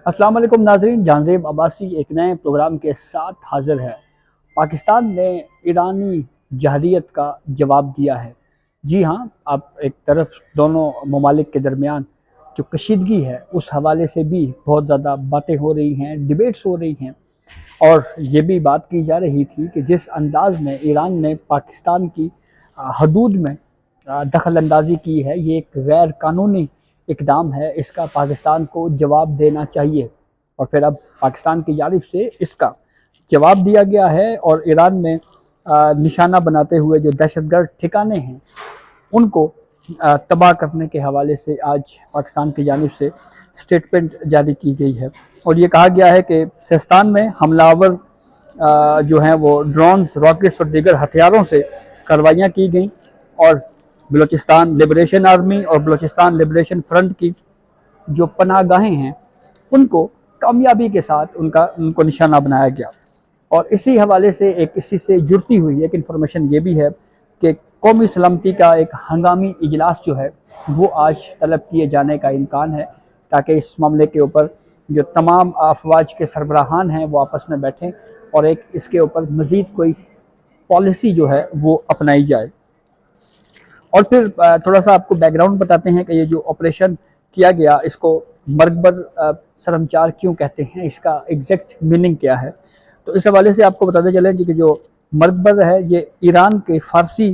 السلام علیکم ناظرین، جہانزیب عباسی ایک نئے پروگرام کے ساتھ حاضر ہے۔ پاکستان نے ایرانی جہریت کا جواب دیا ہے۔ جی ہاں، اب ایک طرف دونوں ممالک کے درمیان جو کشیدگی ہے اس حوالے سے بھی بہت زیادہ باتیں ہو رہی ہیں، ڈیبیٹس ہو رہی ہیں، اور یہ بھی بات کی جا رہی تھی کہ جس انداز میں ایران نے پاکستان کی حدود میں دخل اندازی کی ہے، یہ ایک غیر قانونی اقدام ہے، اس کا پاکستان کو جواب دینا چاہیے۔ اور پھر اب پاکستان کی جانب سے اس کا جواب دیا گیا ہے، اور ایران میں نشانہ بناتے ہوئے جو دہشت گرد ٹھکانے ہیں ان کو تباہ کرنے کے حوالے سے آج پاکستان کی جانب سے سٹیٹمنٹ جاری کی گئی ہے، اور یہ کہا گیا ہے کہ سیستان میں حملہ آور جو ہیں وہ ڈرونز، راکٹس اور دیگر ہتھیاروں سے کارروائیاں کی گئیں، اور بلوچستان لبریشن آرمی اور بلوچستان لبریشن فرنٹ کی جو پناہ گاہیں ہیں ان کو کامیابی کے ساتھ ان کو نشانہ بنایا گیا۔ اور اسی حوالے سے اسی سے جڑتی ہوئی ایک انفارمیشن یہ بھی ہے کہ قومی سلامتی کا ایک ہنگامی اجلاس جو ہے وہ آج طلب کیے جانے کا امکان ہے، تاکہ اس معاملے کے اوپر جو تمام افواج کے سربراہان ہیں وہ آپس میں بیٹھیں اور ایک اس کے اوپر مزید کوئی پالیسی جو ہے وہ اپنائی جائے۔ اور پھر تھوڑا سا آپ کو بیک گراؤنڈ بتاتے ہیں کہ یہ جو آپریشن کیا گیا اس کو مرگبر سرمچار کیوں کہتے ہیں، اس کا ایگزیکٹ میننگ کیا ہے۔ تو اس حوالے سے آپ کو بتاتے چلیں کہ جو مرگبر ہے یہ ایران کے فارسی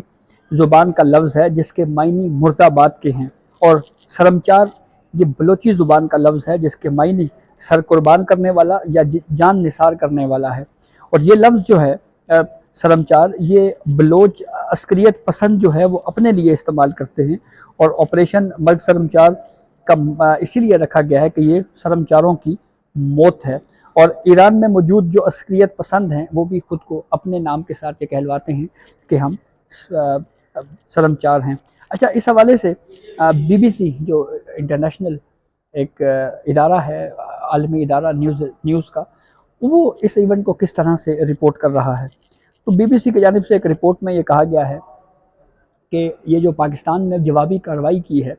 زبان کا لفظ ہے جس کے معنی مرد آباد کے ہیں، اور سرمچار یہ بلوچی زبان کا لفظ ہے جس کے معنی سر قربان کرنے والا یا جان نثار کرنے والا ہے۔ اور یہ لفظ جو ہے سرمچار، یہ بلوچ عسکریت پسند جو ہے وہ اپنے لیے استعمال کرتے ہیں، اور آپریشن مرگ سرمچار کا اسی لیے رکھا گیا ہے کہ یہ سرمچاروں کی موت ہے۔ اور ایران میں موجود جو عسکریت پسند ہیں وہ بھی خود کو اپنے نام کے ساتھ یہ کہلواتے ہیں کہ ہم سرمچار ہیں۔ اچھا، اس حوالے سے بی بی سی جو انٹرنیشنل ایک ادارہ ہے، عالمی ادارہ نیوز کا، وہ اس ایونٹ کو کس طرح سے رپورٹ کر رہا ہے۔ تو بی بی سی کی جانب سے ایک رپورٹ میں یہ کہا گیا ہے کہ یہ جو پاکستان نے جوابی کارروائی کی ہے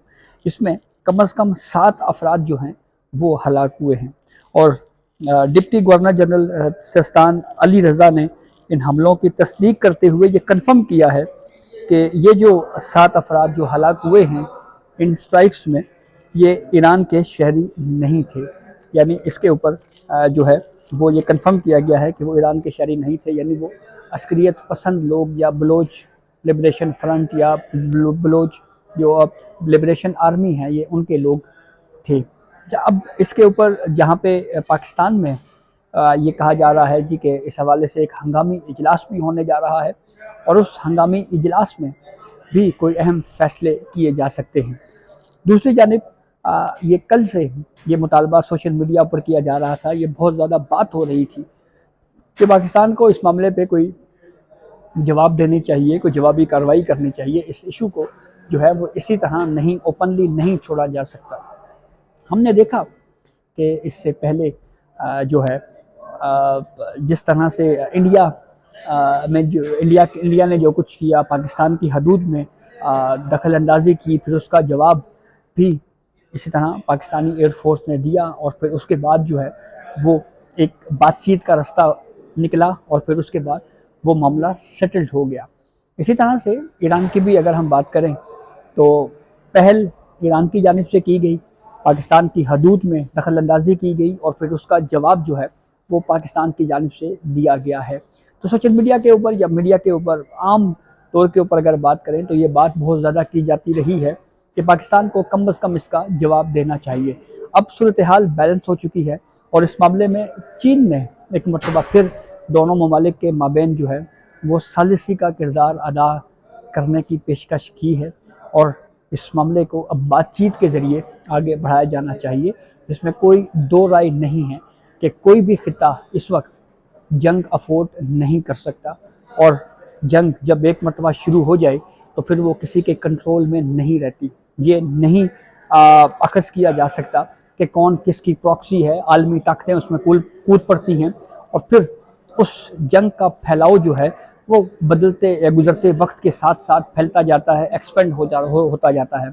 اس میں کم از کم 7 افراد جو ہیں وہ ہلاک ہوئے ہیں، اور deputy governor general Sistan Ali Raza نے ان حملوں کی تصدیق کرتے ہوئے یہ کنفرم کیا ہے کہ یہ جو 7 افراد جو ہلاک ہوئے ہیں ان سٹرائکس میں، یہ ایران کے شہری نہیں تھے۔ یعنی اس کے اوپر جو ہے وہ یہ کنفرم کیا گیا ہے کہ وہ ایران کے شہری نہیں تھے، یعنی وہ عسکریت پسند لوگ یا بلوچ لبریشن فرنٹ یا بلوچ جو لبریشن آرمی ہے یہ ان کے لوگ تھے۔ اب اس کے اوپر جہاں پہ پاکستان میں یہ کہا جا رہا ہے جی کہ اس حوالے سے ایک ہنگامی اجلاس بھی ہونے جا رہا ہے، اور اس ہنگامی اجلاس میں بھی کوئی اہم فیصلے کیے جا سکتے ہیں۔ دوسری جانب یہ کل سے یہ مطالبہ سوشل میڈیا پر کیا جا رہا تھا، یہ بہت زیادہ بات ہو رہی تھی کہ پاکستان کو اس معاملے پہ کوئی جواب دینی چاہیے، کوئی جوابی کارروائی کرنی چاہیے، اس ایشو کو جو ہے وہ اسی طرح نہیں اوپنلی نہیں چھوڑا جا سکتا۔ ہم نے دیکھا کہ اس سے پہلے جو ہے جس طرح سے انڈیا نے جو کچھ کیا، پاکستان کی حدود میں دخل اندازی کی، پھر اس کا جواب بھی اسی طرح پاکستانی ایئر فورس نے دیا، اور پھر اس کے بعد جو ہے وہ ایک بات چیت کا رستہ نکلا، اور پھر اس کے بعد وہ معاملہ سیٹلڈ ہو گیا۔ اسی طرح سے ایران کی بھی اگر ہم بات کریں تو پہل ایران کی جانب سے کی گئی، پاکستان کی حدود میں دخل اندازی کی گئی، اور پھر اس کا جواب جو ہے وہ پاکستان کی جانب سے دیا گیا ہے۔ تو سوشل میڈیا کے اوپر یا میڈیا کے اوپر عام طور کے اوپر اگر بات کریں تو یہ بات بہت زیادہ کی جاتی رہی ہے کہ پاکستان کو کم از کم اس کا جواب دینا چاہیے۔ اب صورتحال بیلنس ہو چکی ہے، اور اس معاملے میں چین نے ایک مرتبہ پھر دونوں ممالک کے مابین جو ہے وہ ثالثی کا کردار ادا کرنے کی پیشکش کی ہے، اور اس معاملے کو اب بات چیت کے ذریعے آگے بڑھایا جانا چاہیے، جس میں کوئی دو رائے نہیں ہے کہ کوئی بھی خطہ اس وقت جنگ افورڈ نہیں کر سکتا، اور جنگ جب ایک مرتبہ شروع ہو جائے تو پھر وہ کسی کے کنٹرول میں نہیں رہتی۔ یہ نہیں اخذ کیا جا سکتا کہ کون کس کی پراکسی ہے، عالمی طاقتیں اس میں کود پڑتی ہیں، اور پھر اس جنگ کا پھیلاؤ جو ہے وہ بدلتے یا گزرتے وقت کے ساتھ ساتھ پھیلتا جاتا ہے، ایکسپینڈ ہوتا جاتا ہے۔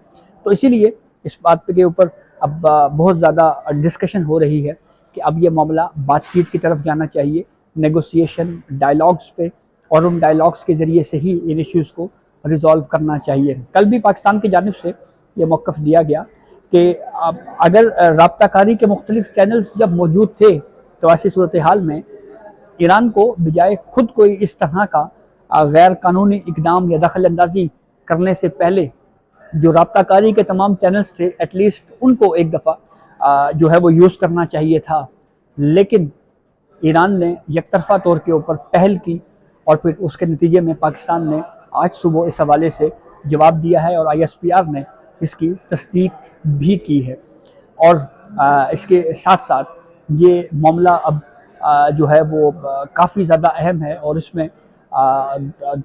تو اسی لیے اس بات کے اوپر اب بہت زیادہ ڈسکشن ہو رہی ہے کہ اب یہ معاملہ بات چیت کی طرف جانا چاہیے، نیگوسیشن ڈائلاگس پہ، اور ان ڈائلاگس کے ذریعے سے ہی ان ایشوز کو ریزالو کرنا چاہیے۔ کل بھی پاکستان کی جانب سے یہ موقف دیا گیا کہ اگر رابطہ کاری کے مختلف چینلز جب موجود تھے تو ایسی صورتحال میں ایران کو بجائے خود کوئی اس طرح کا غیر قانونی اقدام یا دخل اندازی کرنے سے پہلے جو رابطہ کاری کے تمام چینلز تھے ایٹ لیسٹ ان کو ایک دفعہ جو ہے وہ یوز کرنا چاہیے تھا، لیکن ایران نے یک طرفہ طور کے اوپر پہل کی، اور پھر اس کے نتیجے میں پاکستان نے آج صبح اس حوالے سے جواب دیا ہے، اور ISPR نے اس کی تصدیق بھی کی ہے۔ اور اس کے ساتھ ساتھ یہ معاملہ اب جو ہے وہ کافی زیادہ اہم ہے، اور اس میں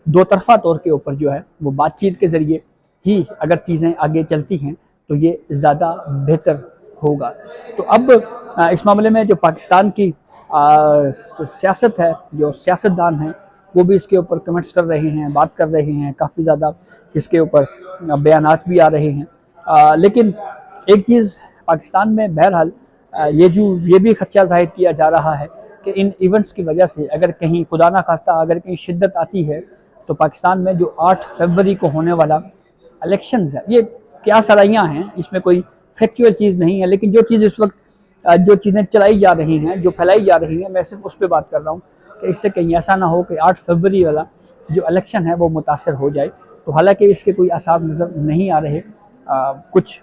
دو طرفہ طور کے اوپر جو ہے وہ بات چیت کے ذریعے ہی اگر چیزیں آگے چلتی ہیں تو یہ زیادہ بہتر ہوگا۔ تو اب اس معاملے میں جو پاکستان کی سیاست ہے، جو سیاستدان ہیں، وہ بھی اس کے اوپر کمنٹس کر رہے ہیں، بات کر رہے ہیں، کافی زیادہ اس کے اوپر بیانات بھی آ رہے ہیں، لیکن ایک چیز پاکستان میں بہرحال یہ بھی خدشہ ظاہر کیا جا رہا ہے کہ ان ایونٹس کی وجہ سے اگر کہیں خدا نہ خواستہ اگر کہیں شدت آتی ہے تو پاکستان میں جو 8 فروری کو ہونے والا الیکشنز ہے، یہ کیا سرائیاں ہیں، اس میں کوئی فیکچوئل چیز نہیں ہے، لیکن جو چیز اس وقت جو چیزیں چلائی جا رہی ہیں، جو پھیلائی جا رہی ہیں، میں صرف اس پہ بات کر رہا ہوں کہ اس سے کہیں ایسا نہ ہو کہ 8 فروری والا جو الیکشن ہے وہ متاثر ہو جائے۔ تو حالانکہ اس کے کوئی آثار نظر نہیں آ رہے، کچھ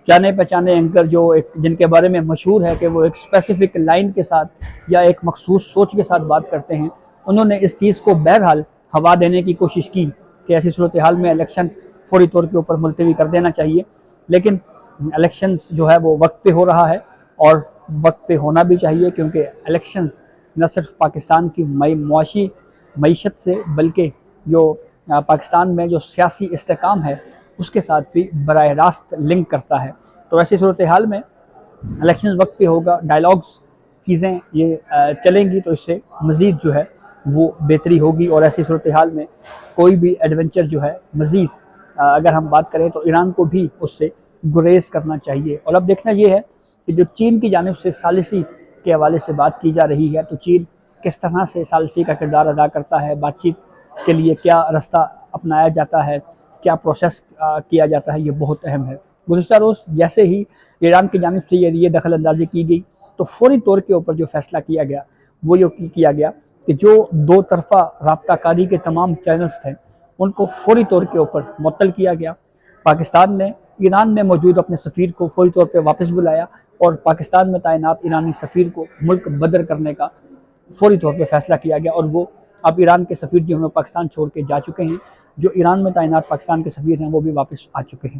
جانے پہچانے اینکر جو جن کے بارے میں مشہور ہے کہ وہ ایک اسپیسیفک لائن کے ساتھ یا ایک مخصوص سوچ کے ساتھ بات کرتے ہیں، انہوں نے اس چیز کو بہرحال ہوا دینے کی کوشش کی کہ ایسی صورتحال میں الیکشن فوری طور کے اوپر ملتوی کر دینا چاہیے، لیکن الیکشنز جو ہے وہ وقت پہ ہو رہا ہے، اور وقت پہ ہونا بھی چاہیے، کیونکہ الیکشنز نہ صرف پاکستان کی معاشی معیشت سے بلکہ جو پاکستان میں جو سیاسی استحکام ہے اس کے ساتھ بھی براہ راست لنک کرتا ہے۔ تو ایسی صورتحال میں الیکشنز وقت پہ ہوگا، ڈائلاگز چیزیں یہ چلیں گی تو اس سے مزید جو ہے وہ بہتری ہوگی، اور ایسی صورتحال میں کوئی بھی ایڈونچر جو ہے مزید اگر ہم بات کریں تو ایران کو بھی اس سے گریز کرنا چاہیے۔ اور اب دیکھنا یہ ہے کہ جو چین کی جانب سے ثالثی کے حوالے سے بات کی جا رہی ہے تو چین کس طرح سے ثالثی کا کردار ادا کرتا ہے، بات چیت کے لیے کیا رستہ اپنایا جاتا ہے، کیا پروسیس کیا جاتا ہے، یہ بہت اہم ہے۔ گزشتہ روز جیسے ہی ایران کی جانب سے یہ دخل اندازی کی گئی تو فوری طور کے اوپر جو فیصلہ کیا گیا وہ یہ کیا گیا کہ جو دو طرفہ رابطہ کاری کے تمام چینلز تھے ان کو فوری طور کے اوپر معطل کیا گیا۔ پاکستان نے ایران میں موجود اپنے سفیر کو فوری طور پہ واپس بلایا، اور پاکستان میں تعینات ایرانی سفیر کو ملک بدر کرنے کا فوری طور پہ فیصلہ کیا گیا، اور وہ اب ایران کے سفیر جو ہیں پاکستان چھوڑ کے جا چکے ہیں، جو ایران میں تعینات پاکستان کے سفیر ہیں وہ بھی واپس آ چکے ہیں۔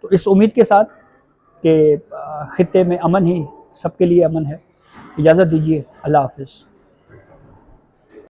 تو اس امید کے ساتھ کہ خطے میں امن ہی سب کے لیے امن ہے، اجازت دیجیے، اللہ حافظ۔